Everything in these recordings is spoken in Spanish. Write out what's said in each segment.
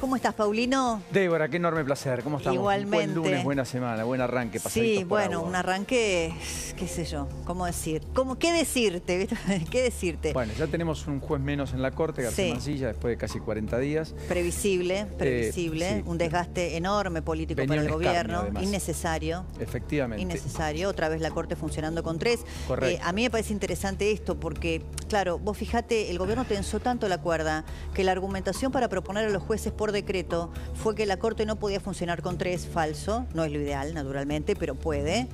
¿Cómo estás, Paulino? Débora, qué enorme placer. ¿Cómo estamos? Igualmente. Buen lunes, buena semana, buen arranque. Sí, bueno, agua. un arranque, qué sé yo, ¿cómo decir? ¿Qué decirte? ¿Viste? ¿Qué decirte? Bueno, ya tenemos un juez menos en la Corte, García Sí. Mansilla, después de casi 40 días. Previsible, Sí. un desgaste enorme político Venía para el un escarnio, gobierno, además. innecesario. Efectivamente. Innecesario, otra vez la Corte funcionando con 3. Correcto. A mí me parece interesante esto porque, claro, vos fijate, el gobierno tensó tanto la cuerda que la argumentación para proponer a los jueces por decreto fue que la Corte no podía funcionar con 3, falso, no es lo ideal, naturalmente, pero puede,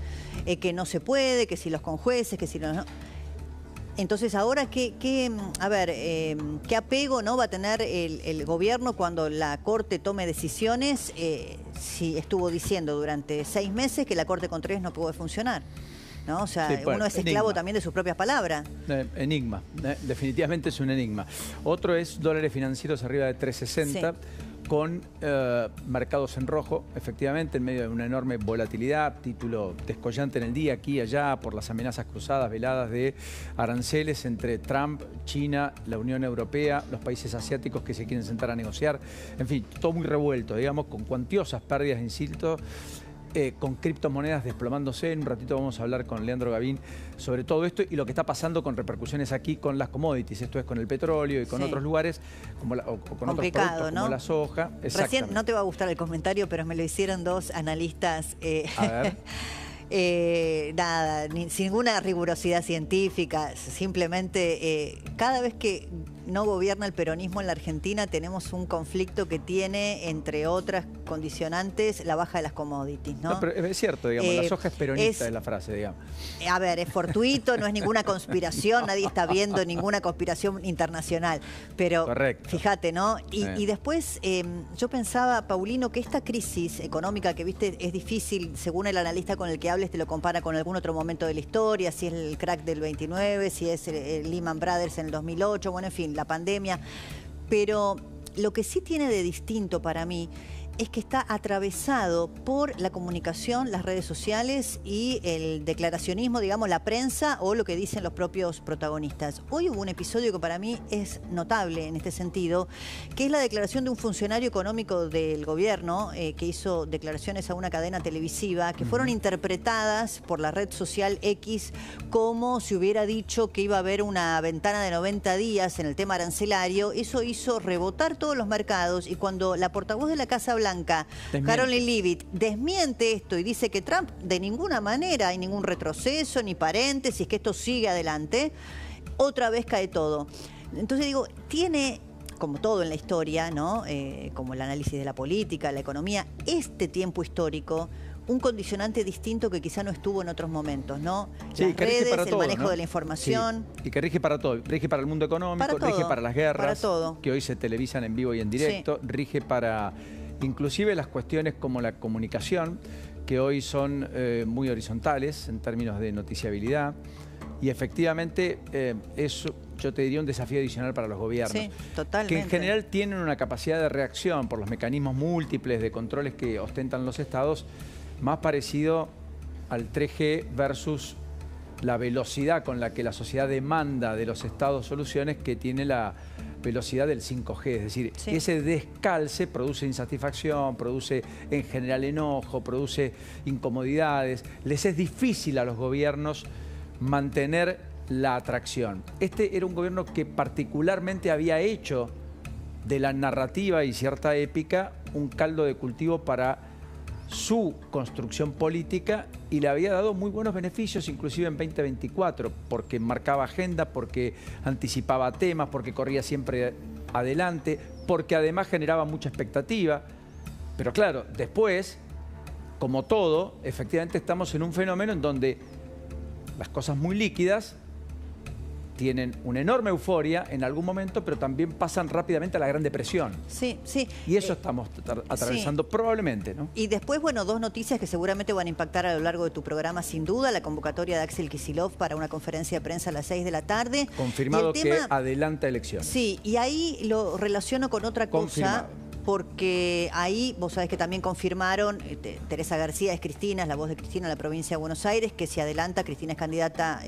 que no se puede, que si los conjueces, que si los no. Entonces, ahora, ¿qué apego no va a tener el gobierno cuando la Corte tome decisiones? Si estuvo diciendo durante 6 meses que la Corte con 3 no puede funcionar, ¿no? O sea, Sí, bueno, uno es esclavo enigma. también de sus propias palabras. Enigma, definitivamente es un enigma. Otro es dólares financieros arriba de 360. Sí. Con mercados en rojo, efectivamente, en medio de una enorme volatilidad, título descollante en el día, aquí y allá, por las amenazas cruzadas, veladas de aranceles entre Trump, China, la Unión Europea, los países asiáticos que se quieren sentar a negociar. En fin, todo muy revuelto, digamos, con cuantiosas pérdidas, insisto, con criptomonedas desplomándose. En un ratito vamos a hablar con Leandro Gavín sobre todo esto y lo que está pasando con repercusiones aquí con las commodities, esto es con el petróleo y con Sí. otros lugares, como o con otros productos, ¿no? como la soja. Recién, no te va a gustar el comentario, pero me lo hicieron 2 analistas. A ver. Nada, sin ninguna rigurosidad científica, simplemente cada vez que no gobierna el peronismo en la Argentina tenemos un conflicto que tiene, entre otras condicionantes, la baja de las commodities, ¿no? No, pero es cierto, digamos, la soja es peronista, es la frase, digamos. A ver, es fortuito, no es ninguna conspiración, nadie está viendo ninguna conspiración internacional, pero Correcto. fíjate, ¿no? Sí. Y después yo pensaba, Paulino, que esta crisis económica que viste es difícil, según el analista con el que hables, te lo compara con algún otro momento de la historia, si es el crack del 29, si es el Lehman Brothers en el 2008, bueno, en fin, la pandemia. Pero lo que sí tiene de distinto para mí es que está atravesado por la comunicación, las redes sociales y el declaracionismo, digamos, la prensa o lo que dicen los propios protagonistas. Hoy hubo un episodio que para mí es notable en este sentido, que es la declaración de un funcionario económico del gobierno que hizo declaraciones a una cadena televisiva que fueron interpretadas por la red social X como si hubiera dicho que iba a haber una ventana de 90 días en el tema arancelario. Eso hizo rebotar todos los mercados y cuando la portavoz de la Casa Blanca, Caroline Leavitt, desmiente esto y dice que Trump de ninguna manera hay ningún retroceso ni paréntesis, que esto sigue adelante, otra vez cae todo. Entonces digo, tiene, como todo en la historia, ¿no? Como el análisis de la política, la economía, este tiempo histórico, un condicionante distinto que quizá no estuvo en otros momentos, ¿no? Sí, las que rige redes, para el todo, manejo ¿no? de la información. Sí, y que rige para todo, rige para el mundo económico, Para todo, rige para las guerras, para todo. que hoy se televisan en vivo y en directo, rige para inclusive las cuestiones como la comunicación, que hoy son muy horizontales en términos de noticiabilidad, y efectivamente eso, yo te diría, un desafío adicional para los gobiernos. Sí, totalmente. Que en general tienen una capacidad de reacción por los mecanismos múltiples de controles que ostentan los estados, más parecido al 3G versus la velocidad con la que la sociedad demanda de los estados soluciones que tiene la velocidad del 5G. Es decir, sí, ese descalce produce insatisfacción, produce en general enojo, produce incomodidades. Les es difícil a los gobiernos mantener la atracción. Este era un gobierno que particularmente había hecho de la narrativa y cierta épica un caldo de cultivo para su construcción política y le había dado muy buenos beneficios, inclusive en 2024, porque marcaba agenda, porque anticipaba temas, porque corría siempre adelante, porque además generaba mucha expectativa. Pero claro, después, como todo, efectivamente estamos en un fenómeno en donde las cosas muy líquidas tienen una enorme euforia en algún momento, pero también pasan rápidamente a la Gran Depresión. Sí, sí. Y eso estamos atravesando probablemente, ¿no? Y después, bueno, 2 noticias que seguramente van a impactar a lo largo de tu programa, sin duda. La convocatoria de Axel Kicillof para una conferencia de prensa a las 6 de la tarde. Confirmado que adelanta elecciones. Sí, y ahí lo relaciono con otra cosa. Porque ahí, vos sabés que también confirmaron, Teresa García es Cristina, es la voz de Cristina en la provincia de Buenos Aires, que se adelanta, Cristina es candidata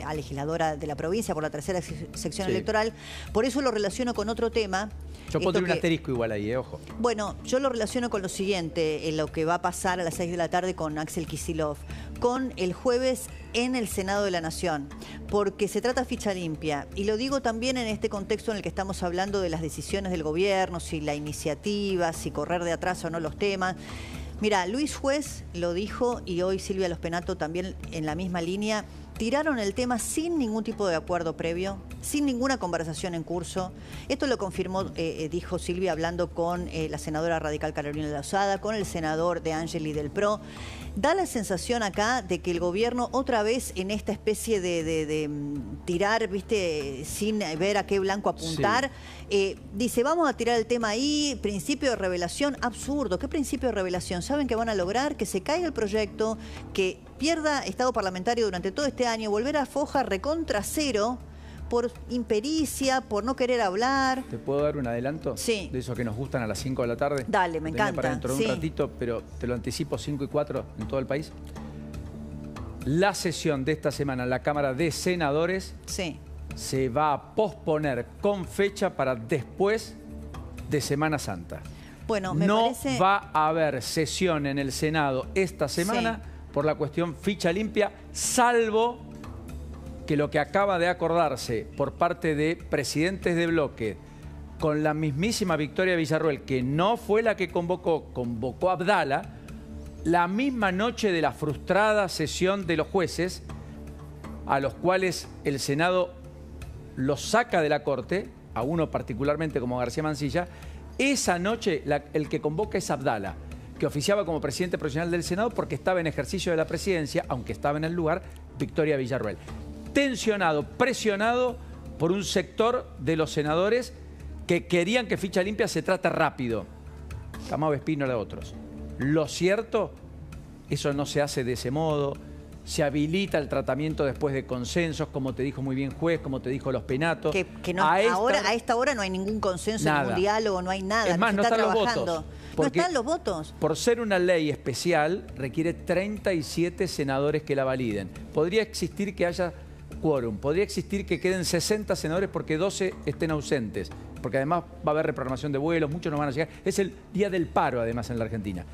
a legisladora de la provincia por la tercera sección electoral. Por eso lo relaciono con otro tema. Yo pondré un asterisco igual ahí, ojo. Bueno, yo lo relaciono con lo siguiente, en lo que va a pasar a las 6 de la tarde con Axel Kicillof, con el jueves en el Senado de la Nación, porque se trata ficha limpia. Y lo digo también en este contexto en el que estamos hablando de las decisiones del gobierno, si la iniciativa, si correr de atrás o no los temas. Mira, Luis Juez lo dijo y hoy Silvia Lospenato también en la misma línea. Tiraron el tema sin ningún tipo de acuerdo previo, sin ninguna conversación en curso. Esto lo confirmó, dijo Silvia, hablando con la senadora radical Carolina Lozada, con el senador De Angeli del PRO. Da la sensación acá de que el gobierno otra vez en esta especie de tirar, viste, sin ver a qué blanco apuntar, dice, vamos a tirar el tema ahí, principio de revelación, absurdo. ¿Qué principio de revelación? ¿Saben que van a lograr? Que se caiga el proyecto, que pierda estado parlamentario durante todo este año, volver a foja recontra cero por impericia, por no querer hablar. ¿Te puedo dar un adelanto? Sí. De esos que nos gustan a las 5 de la tarde. Dale, me encanta. Para dentro de un ratito, pero te lo anticipo, 5 y 4 en todo el país. La sesión de esta semana en la Cámara de Senadores se va a posponer con fecha para después de Semana Santa. Bueno, no va a haber sesión en el Senado esta semana por la cuestión ficha limpia, salvo que lo que acaba de acordarse por parte de presidentes de bloque con la mismísima Victoria Villarruel, que no fue la que convocó a Abdala, la misma noche de la frustrada sesión de los jueces, a los cuales el Senado los saca de la Corte, a uno particularmente como García Mansilla. Esa noche el que convoca es Abdala, que oficiaba como presidente profesional del Senado porque estaba en ejercicio de la presidencia, aunque estaba en el lugar, Victoria Villarruel. Tensionado, presionado por un sector de los senadores que querían que ficha limpia se trate rápido. Camao Espínola de otros. Lo cierto, eso no se hace de ese modo. Se habilita el tratamiento después de consensos, como te dijo muy bien Juez, como te dijo Lospenato. Que no, a esta hora no hay ningún consenso, ningún diálogo, no hay nada. Es más, no están los votos. ¿No están los votos? Por ser una ley especial, requiere 37 senadores que la validen. Podría existir que haya quórum, podría existir que queden 60 senadores porque 12 estén ausentes, porque además va a haber reprogramación de vuelos, muchos no van a llegar. Es el día del paro, además, en la Argentina.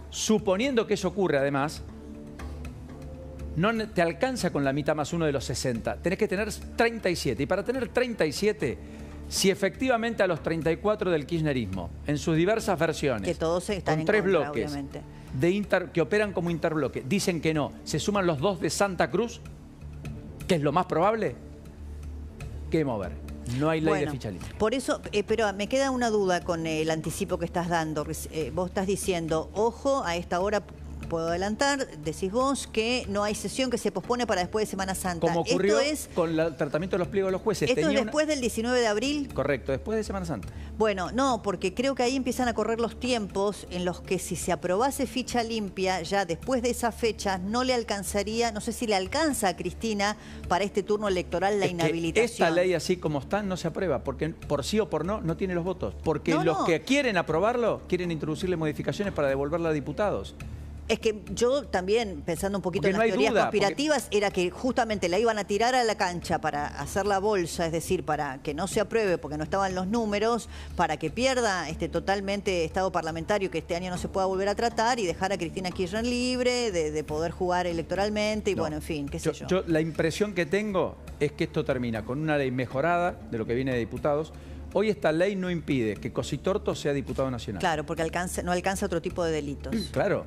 Suponiendo que eso ocurre, además, no te alcanza con la mitad más uno de los 60. Tenés que tener 37. Y para tener 37, si efectivamente a los 34 del kirchnerismo, en sus diversas versiones, que todos están con 3 contra, bloques obviamente, que operan como interbloque, dicen que no, se suman los 2 de Santa Cruz, que es lo más probable, game over. No hay ley de ficha limpia. Por eso, pero me queda una duda con el anticipo que estás dando. Vos estás diciendo, ojo, a esta hora puedo adelantar, decís vos que no hay sesión, que se pospone para después de Semana Santa. Como ocurrió con el tratamiento de los pliegos de los jueces. ¿Esto es después del 19 de abril? Correcto, después de Semana Santa. Bueno, no, porque creo que ahí empiezan a correr los tiempos en los que si se aprobase ficha limpia, ya después de esas fechas no le alcanzaría, no sé si le alcanza a Cristina para este turno electoral la inhabilitación. Esta ley así como está no se aprueba, porque por sí o por no tiene los votos. Porque los que quieren aprobarlo quieren introducirle modificaciones para devolverla a diputados. Es que yo también, pensando un poquito en las teorías conspirativas, era que justamente la iban a tirar a la cancha para hacer la bolsa, es decir, para que no se apruebe porque no estaban los números, para que pierda totalmente estado parlamentario, que este año no se pueda volver a tratar, y dejar a Cristina Kirchner libre de poder jugar electoralmente y bueno, en fin, qué sé yo. La impresión que tengo es que esto termina con una ley mejorada de lo que viene de diputados. Hoy esta ley no impide que Cositorto sea diputado nacional. Claro, porque no alcanza otro tipo de delitos. Claro.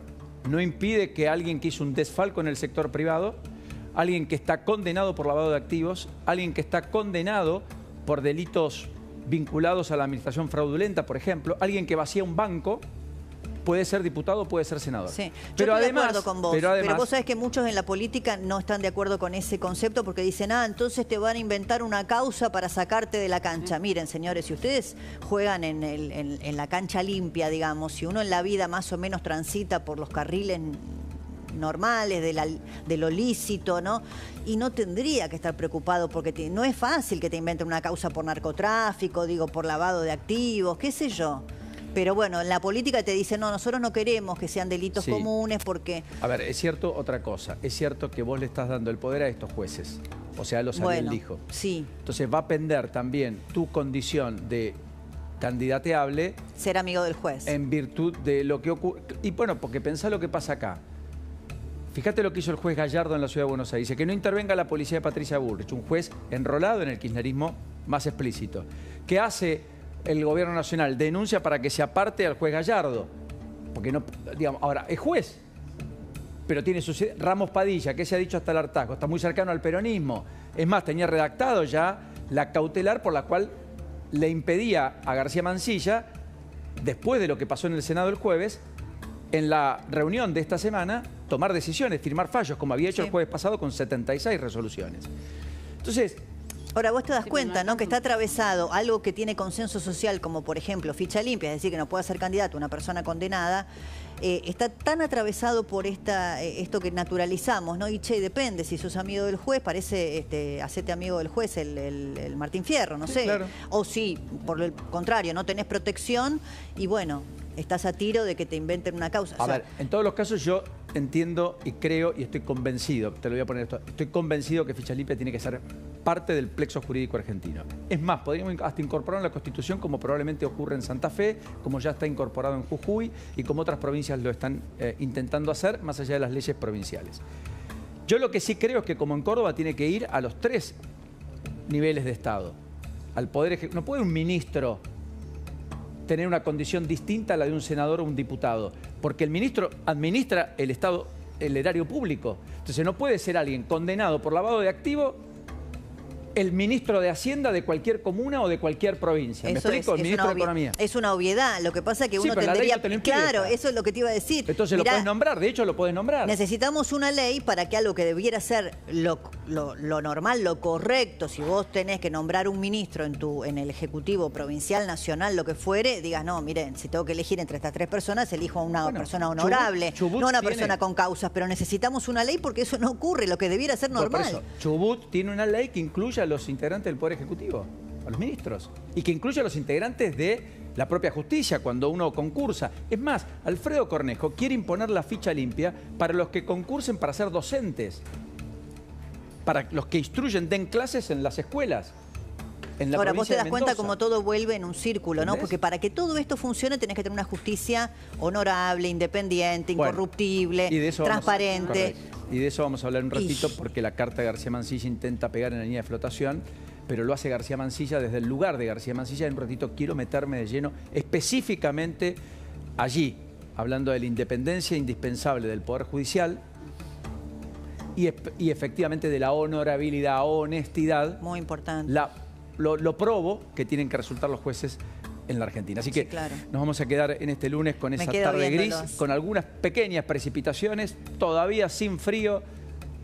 No impide que alguien que hizo un desfalco en el sector privado, alguien que está condenado por lavado de activos, alguien que está condenado por delitos vinculados a la administración fraudulenta, por ejemplo, alguien que vacía un banco, puede ser diputado, puede ser senador. Sí, pero yo estoy de acuerdo con vos, pero vos sabés que muchos en la política no están de acuerdo con ese concepto porque dicen, entonces te van a inventar una causa para sacarte de la cancha. Miren, señores, si ustedes juegan en la cancha limpia, digamos, si uno en la vida más o menos transita por los carriles normales, de lo lícito, ¿no? Y no tendría que estar preocupado porque no es fácil que te inventen una causa por narcotráfico, digo, por lavado de activos, qué sé yo. Pero bueno, en la política te dicen, no, nosotros no queremos que sean delitos comunes porque... A ver, es cierto otra cosa. Es cierto que vos le estás dando el poder a estos jueces. O sea, los Ariel dijo. Sí. Entonces va a pender también tu condición de candidateable. Ser amigo del juez. En virtud de lo que ocurre. Y bueno, porque pensá lo que pasa acá. Fíjate lo que hizo el juez Gallardo en la Ciudad de Buenos Aires. Dice que no intervenga la policía de Patricia Bullrich, un juez enrolado en el kirchnerismo más explícito. ¿Qué hace el gobierno nacional? Denuncia para que se aparte al juez Gallardo. Porque no, digamos, ahora, es juez, pero tiene su... Ramos Padilla, que se ha dicho hasta el hartazgo, está muy cercano al peronismo. Es más, tenía redactado ya la cautelar por la cual le impedía a García Mansilla, después de lo que pasó en el Senado el jueves, en la reunión de esta semana, tomar decisiones, firmar fallos, como había hecho el jueves pasado con 76 resoluciones. Entonces... Ahora, vos te das cuenta, ¿no? Que está atravesado algo que tiene consenso social, como por ejemplo ficha limpia, es decir, que no puede ser candidato una persona condenada, está tan atravesado por esto que naturalizamos, ¿no? Y che, depende, si sos amigo del juez, parece, hacete amigo del juez el Martín Fierro, no sé. Claro. O si, por el contrario, no tenés protección y bueno, estás a tiro de que te inventen una causa. A ver, en todos los casos yo entiendo y creo y estoy convencido, te lo voy a poner esto, estoy convencido que ficha limpia tiene que ser parte del plexo jurídico argentino. Es más, podríamos hasta incorporarlo en la Constitución como probablemente ocurre en Santa Fe, como ya está incorporado en Jujuy y como otras provincias lo están intentando hacer, más allá de las leyes provinciales. Yo lo que sí creo es que como en Córdoba tiene que ir a los 3 niveles de Estado. Al Poder Ejecutivo. No puede un ministro tener una condición distinta a la de un senador o un diputado, porque el ministro administra el Estado, el erario público. Entonces no puede ser alguien condenado por lavado de activos el ministro de Hacienda de cualquier comuna o de cualquier provincia. ¿Me explico? El ministro de Economía. Es una obviedad. Lo que pasa es que uno pero tendría... la ley no te lo impide, claro, eso es lo que te iba a decir. Entonces Mirá, lo puedes nombrar, de hecho lo puedes nombrar. Necesitamos una ley para que algo que debiera ser lo normal, lo correcto, si vos tenés que nombrar un ministro en el Ejecutivo Provincial, Nacional, lo que fuere, digas, no, miren, si tengo que elegir entre estas 3 personas, elijo a una persona honorable, Chubut no a una tiene... persona con causas, pero necesitamos una ley porque eso no ocurre, lo que debiera ser normal. Por eso, Chubut tiene una ley que incluye a los integrantes del Poder Ejecutivo, a los ministros, y que incluye a los integrantes de la propia justicia cuando uno concursa. Es más, Alfredo Cornejo quiere imponer la ficha limpia para los que concursen para ser docentes, para los que instruyen, den clases en las escuelas. Ahora, vos te das cuenta cómo todo vuelve en un círculo, ¿no? Porque para que todo esto funcione tenés que tener una justicia honorable, independiente, incorruptible, transparente. Y de eso vamos a hablar un ratito porque la carta de García Mansilla intenta pegar en la línea de flotación, pero lo hace García Mansilla desde el lugar de García Mansilla. En un ratito quiero meterme de lleno específicamente allí, hablando de la independencia indispensable del Poder Judicial y efectivamente de la honorabilidad, honestidad. Muy importante. Lo probo que tienen que resultar los jueces en la Argentina. Así que nos vamos a quedar en este lunes con esa tarde gris, con algunas pequeñas precipitaciones, todavía sin frío,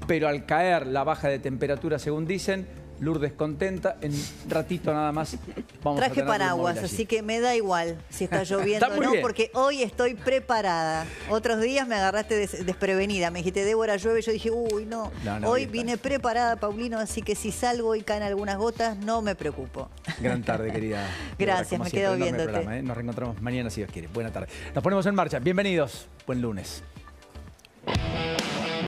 pero al caer la baja de temperatura, según dicen, Lourdes contenta, en un ratito nada más vamos a tener Traje paraguas, así que me da igual si está lloviendo o no, porque hoy estoy preparada. Otros días me agarraste desprevenida, me dijiste, Débora, llueve, yo dije, uy, no. Hoy vine preparada, Paulino, así que si salgo y caen algunas gotas, no me preocupo. Gran tarde, querida. Gracias, me quedo viéndote. Nos reencontramos mañana si Dios quiere. Buena tarde. Nos ponemos en marcha. Bienvenidos. Buen lunes.